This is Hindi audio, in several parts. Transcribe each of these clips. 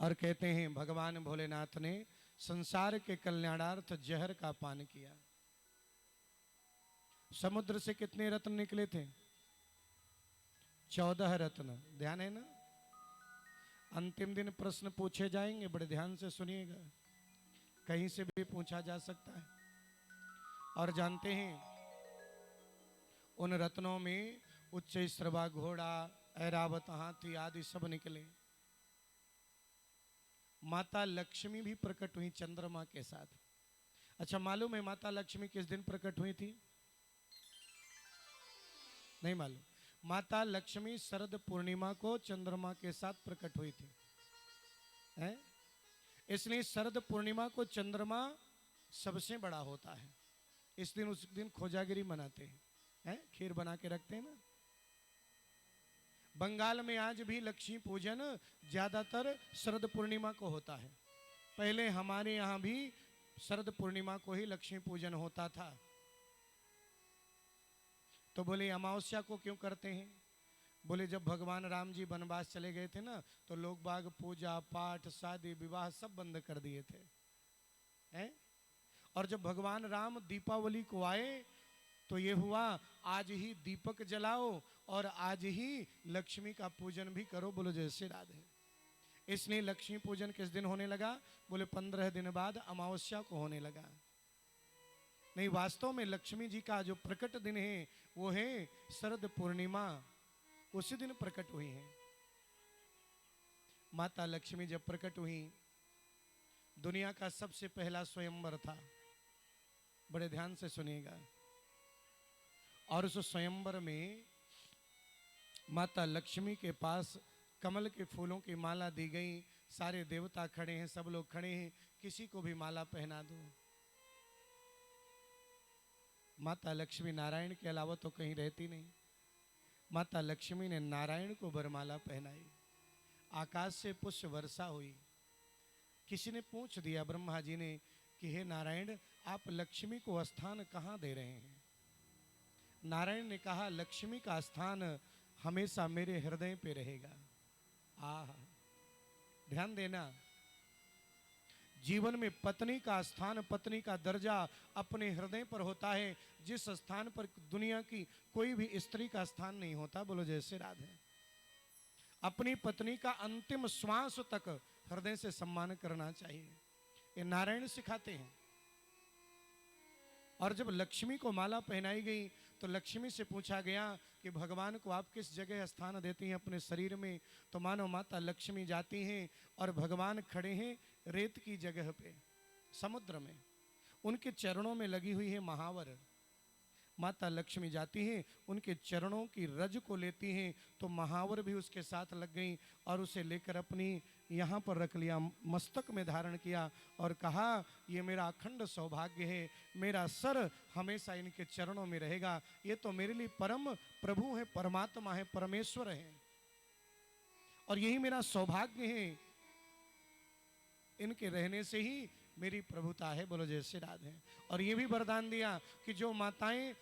और कहते हैं भगवान भोलेनाथ ने संसार के कल्याणार्थ जहर का पान किया। समुद्र से कितने रत्न निकले थे? 14 रत्न। ध्यान है ना? अंतिम दिन प्रश्न पूछे जाएंगे, बड़े ध्यान से सुनिएगा, कहीं से भी पूछा जा सकता है। और जानते हैं उन रत्नों में उच्च स्त्रवा घोड़ा, ऐरावत हाथी आदि सब निकले। माता लक्ष्मी भी प्रकट हुई चंद्रमा के साथ। अच्छा, मालूम है माता लक्ष्मी किस दिन प्रकट हुई थी? नहीं मालूम। माता लक्ष्मी शरद पूर्णिमा को चंद्रमा के साथ प्रकट हुई थी, हैं? इसलिए शरद पूर्णिमा को चंद्रमा सबसे बड़ा होता है। इस दिन उस दिन खोजागिरी मनाते हैं, खीर बना के रखते हैं ना। बंगाल में आज भी लक्ष्मी पूजन ज्यादातर शरद पूर्णिमा को होता है। पहले हमारे यहाँ भी शरद पूर्णिमा को ही लक्ष्मी पूजन होता था। तो बोले अमावस्या को क्यों करते हैं? बोले जब भगवान राम जी वनवास चले गए थे ना, तो लोग बाग पूजा पाठ शादी विवाह सब बंद कर दिए थे, हैं? और जब भगवान राम दीपावली को आए तो ये हुआ आज ही दीपक जलाओ और आज ही लक्ष्मी का पूजन भी करो। बोलो जय श्री राधे। इसलिए लक्ष्मी पूजन किस दिन होने लगा? बोले 15 दिन बाद अमावस्या को होने लगा। नहीं, वास्तव में लक्ष्मी जी का जो प्रकट दिन है वो है शरद पूर्णिमा, उसी दिन प्रकट हुई है। माता लक्ष्मी जब प्रकट हुई, दुनिया का सबसे पहला स्वयंवर था। बड़े ध्यान से सुनिएगा। और उस स्वयंवर में माता लक्ष्मी के पास कमल के फूलों की माला दी गई। सारे देवता खड़े हैं, सब लोग खड़े हैं, किसी को भी माला पहना दो। माता लक्ष्मी नारायण के अलावा तो कहीं रहती नहीं। माता लक्ष्मी ने नारायण को वरमाला पहनाई। आकाश से पुष्प वर्षा हुई। किसी ने पूछ दिया ब्रह्मा जी ने कि हे नारायण, आप लक्ष्मी को स्थान कहाँ दे रहे हैं? नारायण ने कहा लक्ष्मी का स्थान हमेशा मेरे हृदय पे रहेगा। आह, ध्यान देना, जीवन में पत्नी का स्थान, पत्नी का दर्जा अपने हृदय पर होता है, जिस स्थान पर दुनिया की कोई भी स्त्री का स्थान नहीं होता। बोलो जय श्री राधे। अपनी पत्नी का अंतिम श्वास तक हृदय से सम्मान करना चाहिए, ये नारायण सिखाते हैं। और जब लक्ष्मी को माला पहनाई गई तो लक्ष्मी से पूछा गया कि भगवान को आप किस जगह स्थान देती हैं अपने शरीर में? तो मानो माता लक्ष्मी जाती हैं और भगवान खड़े हैं रेत की जगह पे, समुद्र में। उनके चरणों में लगी हुई है महावर। माता लक्ष्मी जाती हैं, उनके चरणों की रज को लेती हैं, तो महावर भी उसके साथ लग गई और उसे लेकर अपनी यहाँ पर रख लिया, मस्तक में धारण किया और कहा ये मेरा अखंड सौभाग्य है, मेरा सर हमेशा इनके चरणों में रहेगा। ये तो मेरे लिए परम प्रभु है, परमात्मा है, परमेश्वर है, और यही मेरा सौभाग्य है, इनके रहने से ही मेरी प्रभुता है। बोलो जय श्री राधे। और ये भी वरदान दिया कि जो माताएं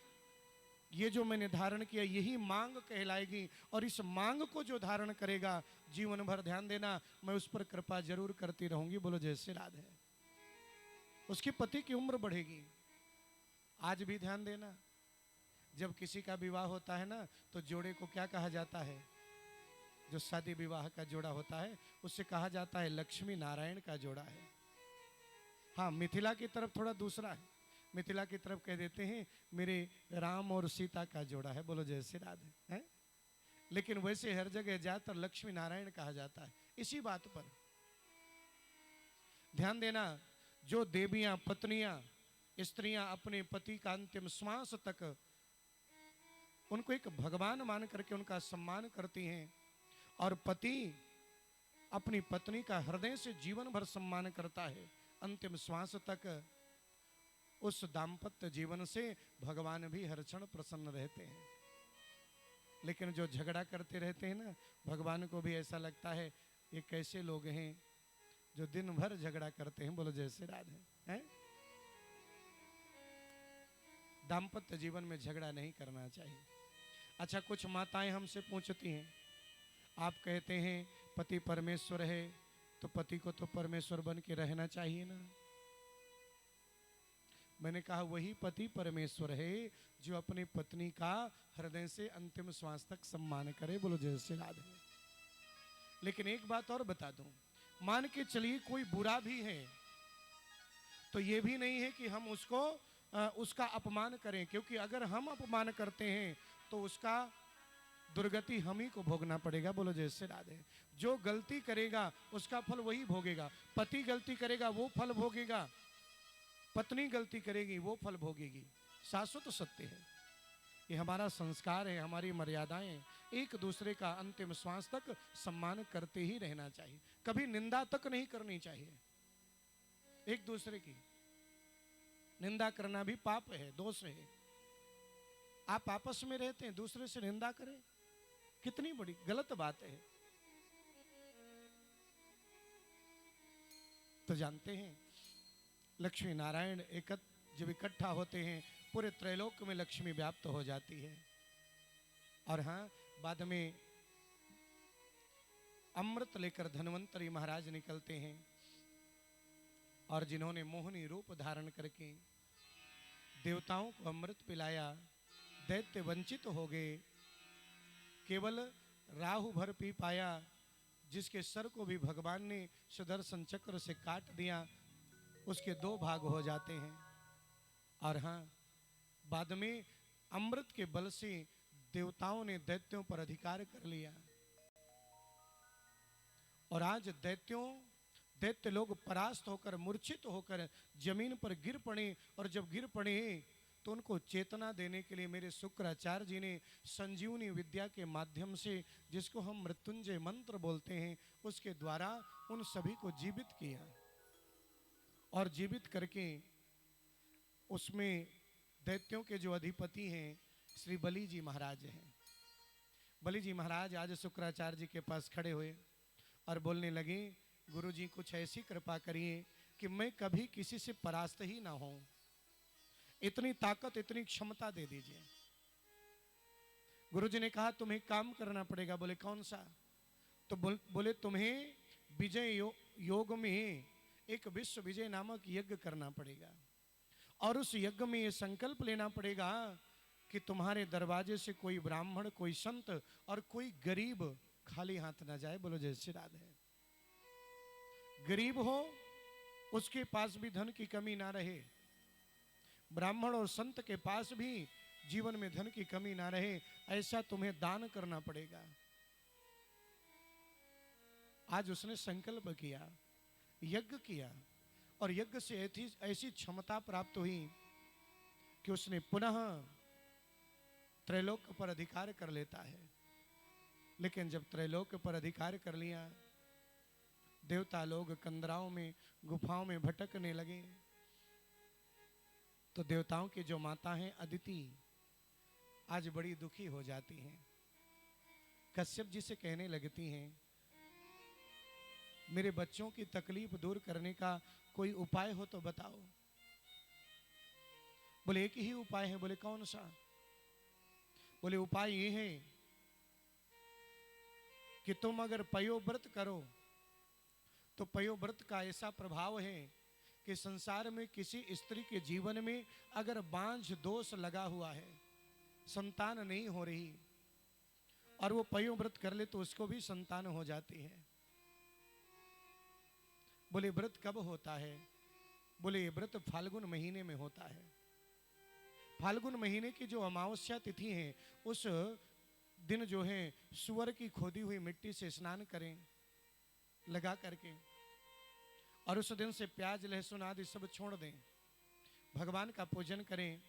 ये जो मैंने धारण किया यही मांग कहलाएगी, और इस मांग को जो धारण करेगा जीवन भर, ध्यान देना, मैं उस पर कृपा जरूर करती रहूंगी। बोलो जय श्री राधे। उसके पति की उम्र बढ़ेगी। आज भी ध्यान देना, जब किसी का विवाह होता है ना तो जोड़े को क्या कहा जाता है? जो शादी विवाह का जोड़ा होता है उससे कहा जाता है लक्ष्मी नारायण का जोड़ा है। हाँ, मिथिला की तरफ थोड़ा दूसरा है। मिथिला की तरफ कह देते हैं मेरे राम और सीता का जोड़ा है। बोलो जय श्री राधे, हैं? लेकिन वैसे हर जगह ज्यादातर लक्ष्मी नारायण कहा जाता है। इसी बात पर ध्यान देना, जो देवियां, पत्नियां, स्त्रियां अपने पति का अंतिम श्वास तक उनको एक भगवान मान करके उनका सम्मान करती हैं, और पति अपनी पत्नी का हृदय से जीवन भर सम्मान करता है अंतिम श्वास तक, उस दाम्पत्य जीवन से भगवान भी हर क्षण प्रसन्न रहते हैं। लेकिन जो झगड़ा करते रहते हैं ना, भगवान को भी ऐसा लगता है ये कैसे लोग हैं जो दिन भर झगड़ा करते हैं। बोलो जय श्री राधे, हैं? दाम्पत्य जीवन में झगड़ा नहीं करना चाहिए। अच्छा, कुछ माताएं हमसे पूछती हैं, आप कहते हैं पति परमेश्वर है, तो पति को तो परमेश्वर बन के रहना चाहिए ना। मैंने कहा वही पति परमेश्वर है जो अपनी पत्नी का हृदय से अंतिम श्वास तक सम्मान करे। बोलो जय श्री राधे। लेकिन एक बात और बता दूं, मान के चलिए कोई बुरा भी है तो ये भी नहीं है कि हम उसका अपमान करें, क्योंकि अगर हम अपमान करते हैं तो उसका दुर्गति हम ही को भोगना पड़ेगा। बोलो जय श्री राधे। जो गलती करेगा उसका फल वही भोगेगा। पति गलती करेगा वो फल भोगेगा, पत्नी गलती करेगी वो फल भोगेगी। शाश्वत सत्य है, ये हमारा संस्कार है, हमारी मर्यादाएं। एक दूसरे का अंतिम श्वास तक सम्मान करते ही रहना चाहिए, कभी निंदा तक नहीं करनी चाहिए। एक दूसरे की निंदा करना भी पाप है, दोष है। आप आपस में रहते हैं, दूसरे से निंदा करें, कितनी बड़ी गलत बात है। तो जानते हैं लक्ष्मी नारायण जब इकट्ठा होते हैं पूरे त्रैलोक में लक्ष्मी व्याप्त हो जाती है। और हाँ, बाद में अमृत लेकर धन्वंतरी महाराज निकलते हैं और जिन्होंने मोहनी रूप धारण करके देवताओं को अमृत पिलाया, दैत्य वंचित हो गए, केवल राहु भर पी पाया, जिसके सर को भी भगवान ने सुदर्शन चक्र से काट दिया, उसके 2 भाग हो जाते हैं। और हाँ, बाद में अमृत के बल से देवताओं ने दैत्यों पर अधिकार कर लिया और आज दैत्य लोग परास्त होकर मूर्छित होकर जमीन पर गिर पड़े। और जब गिर पड़े तो उनको चेतना देने के लिए मेरे शुक्राचार्य जी ने संजीवनी विद्या के माध्यम से, जिसको हम मृत्युंजय मंत्र बोलते हैं, उसके द्वारा उन सभी को जीवित किया। और जीवित करके उसमें दैत्यों के जो अधिपति हैं श्री बलि जी महाराज हैं। बलि जी महाराज आज शुक्राचार्य जी के पास खड़े हुए और बोलने लगे, गुरु जी कुछ ऐसी कृपा करिए कि मैं कभी किसी से परास्त ही ना हूं, इतनी ताकत इतनी क्षमता दे दीजिए। गुरु जी ने कहा तुम्हें काम करना पड़ेगा। बोले कौन सा? तो बोले तुम्हें विजय योग में एक विश्व विजय नामक यज्ञ करना पड़ेगा और उस यज्ञ में ये संकल्प लेना पड़ेगा कि तुम्हारे दरवाजे से कोई ब्राह्मण, कोई संत और कोई गरीब खाली हाथ ना जाए। बोलो जय श्री राधे। गरीब हो उसके पास भी धन की कमी ना रहे, ब्राह्मण और संत के पास भी जीवन में धन की कमी ना रहे, ऐसा तुम्हें दान करना पड़ेगा। आज उसने संकल्प किया, यज्ञ किया और यज्ञ से ऐसी क्षमता प्राप्त हुई कि उसने पुनः त्रैलोक पर अधिकार कर लेता है। लेकिन जब त्रैलोक पर अधिकार कर लिया, देवता लोग कंदराओं में, गुफाओं में भटकने लगे। तो देवताओं की जो माता हैं अदिति, आज बड़ी दुखी हो जाती हैं। कश्यप जी से कहने लगती हैं, मेरे बच्चों की तकलीफ दूर करने का कोई उपाय हो तो बताओ। बोले एक ही उपाय है। बोले कौन सा? बोले उपाय ये है कि तुम अगर पयोव्रत करो तो पयोव्रत का ऐसा प्रभाव है कि संसार में किसी स्त्री के जीवन में अगर बांझ दोष लगा हुआ है, संतान नहीं हो रही, और वो पयोव्रत कर ले तो उसको भी संतान हो जाती है। बोले व्रत कब होता है? बोले व्रत फाल्गुन महीने में होता है। फाल्गुन महीने की जो अमावस्या तिथि है उस दिन जो है सुअर की खोदी हुई मिट्टी से स्नान करें लगा करके, और उस दिन से प्याज लहसुन आदि सब छोड़ दें, भगवान का पूजन करें।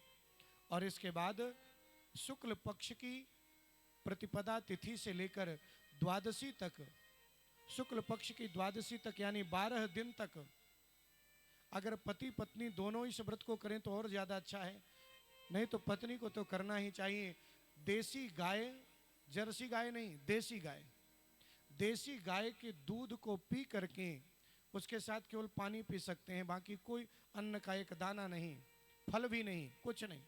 और इसके बाद शुक्ल पक्ष की प्रतिपदा तिथि से लेकर द्वादशी तक, शुक्ल पक्ष की द्वादशी तक यानी 12 दिन तक अगर पति पत्नी दोनों इस व्रत को करें तो और ज्यादा अच्छा है। नहीं तो पत्नी को तो करना ही चाहिए। देसी गाय, जर्सी गाय नहीं, देसी गाय, देसी गाय के दूध को पी करके उसके साथ केवल पानी पी सकते हैं, बाकी कोई अन्न का एक दाना नहीं, फल भी नहीं, कुछ नहीं,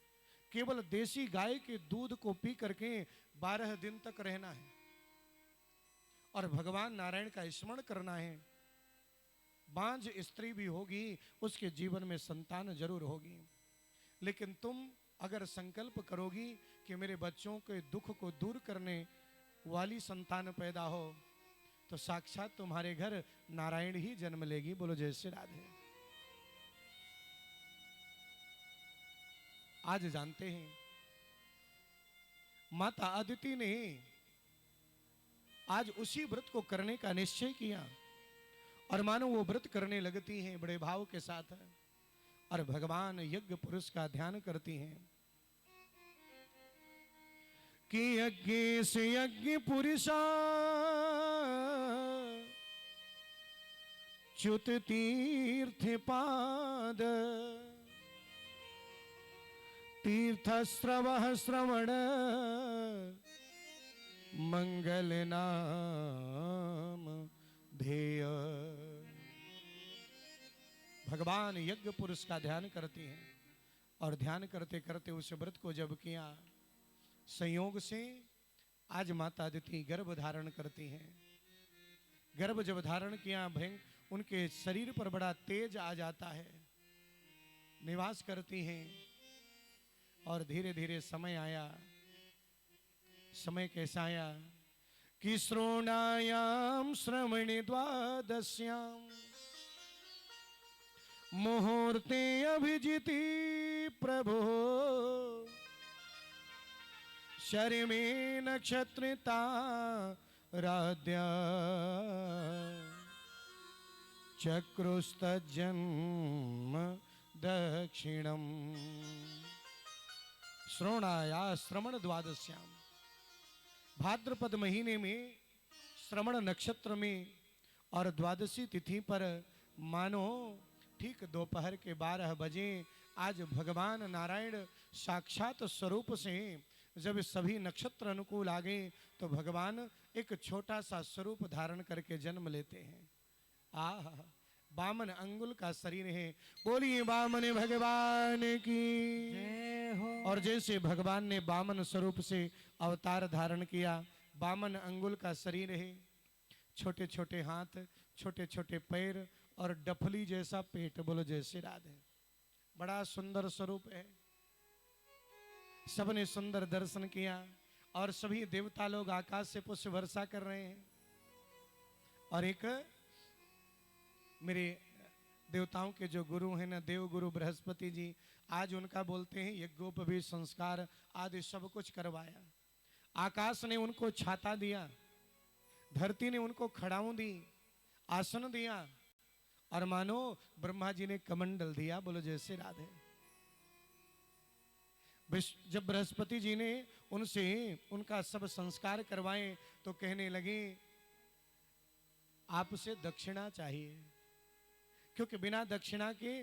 केवल देसी गाय के दूध को पी करके 12 दिन तक रहना है और भगवान नारायण का स्मरण करना है। बांझ स्त्री भी होगी, उसके जीवन में संतान जरूर होगी। लेकिन तुम अगर संकल्प करोगी कि मेरे बच्चों के दुख को दूर करने वाली संतान पैदा हो, तो साक्षात तुम्हारे घर नारायण ही जन्म लेगी। बोलो जय श्री राधे। आज जानते हैं माता अदिति ने आज उसी व्रत को करने का निश्चय किया और मानो वो व्रत करने लगती हैं बड़े भाव के साथ और भगवान यज्ञ पुरुष का ध्यान करती हैं कि यज्ञ से यज्ञ पुरुषा च्युत तीर्थ पाद तीर्थ स्रव श्रवण मंगल नाम ध्येय। भगवान यज्ञ पुरुष का ध्यान करती हैं और ध्यान करते करते उस व्रत को जब किया, संयोग से आज माता अदिति गर्भ धारण करती हैं। गर्भ जब धारण किया, उनके शरीर पर बड़ा तेज आ जाता है, निवास करती हैं और धीरे धीरे समय आया। समय कैसा आया कि श्रोणायाम श्रवणे द्वादश्याम मुहूर्ते अभिजिति प्रभो शर्मे नक्षत्रिता राध्या चक्रुस्तजन्म दक्षिणम। श्रोणाया श्रवण द्वादश्याम, भाद्रपद महीने में श्रवण नक्षत्र में और द्वादशी तिथि पर मानो ठीक दोपहर के 12 बजे आज भगवान नारायण साक्षात स्वरूप से जब सभी नक्षत्र अनुकूल आ गए तो भगवान एक छोटा सा स्वरूप धारण करके जन्म लेते हैं। आह, बामन अंगुल का शरीर है। बोलिए बामन भगवान की जय हो। और जैसे भगवान ने बामन स्वरूप से अवतार धारण किया, बामन अंगुल का शरीर है, छोटे छोटे हाथ, छोटे छोटे पैर और डफली जैसा पेट। बोलो जय श्री राधे। बड़ा सुंदर स्वरूप है। सबने सुंदर दर्शन किया और सभी देवता लोग आकाश से पुष्प वर्षा कर रहे हैं। और एक मेरे देवताओं के जो गुरु हैं ना, देव गुरु बृहस्पति जी, आज उनका बोलते हैं यज्ञोपवीत संस्कार आदि सब कुछ करवाया। आकाश ने उनको छाता दिया, धरती ने उनको खड़ाऊं दी, आसन दिया और मानो ब्रह्मा जी ने कमंडल दिया। बोलो जय श्री राधे। जब बृहस्पति जी ने उनसे उनका सब संस्कार करवाए तो कहने लगे आपसे दक्षिणा चाहिए, क्योंकि बिना दक्षिणा के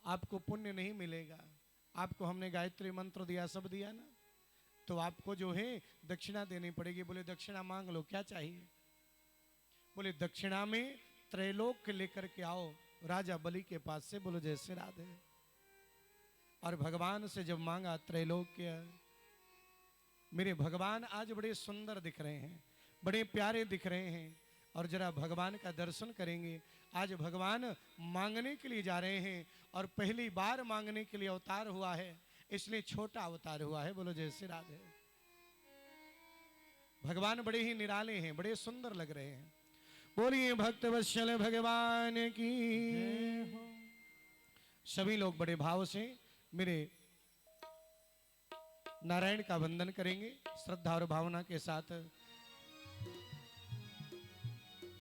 आपको पुण्य नहीं मिलेगा। आपको हमने गायत्री मंत्र दिया, सब दिया ना, तो आपको जो है दक्षिणा देनी पड़ेगी। बोले दक्षिणा मांग लो, क्या चाहिए? बोले दक्षिणा में त्रैलोक लेकर के आओ राजा बलि के पास से। बोलो जय श्री राधे। और भगवान से जब मांगा त्रैलोक्य, मेरे भगवान आज बड़े सुंदर दिख रहे हैं, बड़े प्यारे दिख रहे हैं। और जरा भगवान का दर्शन करेंगे। आज भगवान मांगने के लिए जा रहे हैं और पहली बार मांगने के लिए अवतार हुआ है, इसलिए छोटा अवतार हुआ है। बोलो जय श्री राधे। भगवान बड़े ही निराले हैं, बड़े सुंदर लग रहे हैं। बोलिए भक्त वत्सल भगवान की। सभी लोग बड़े भाव से मेरे नारायण का वंदन करेंगे, श्रद्धा और भावना के साथ।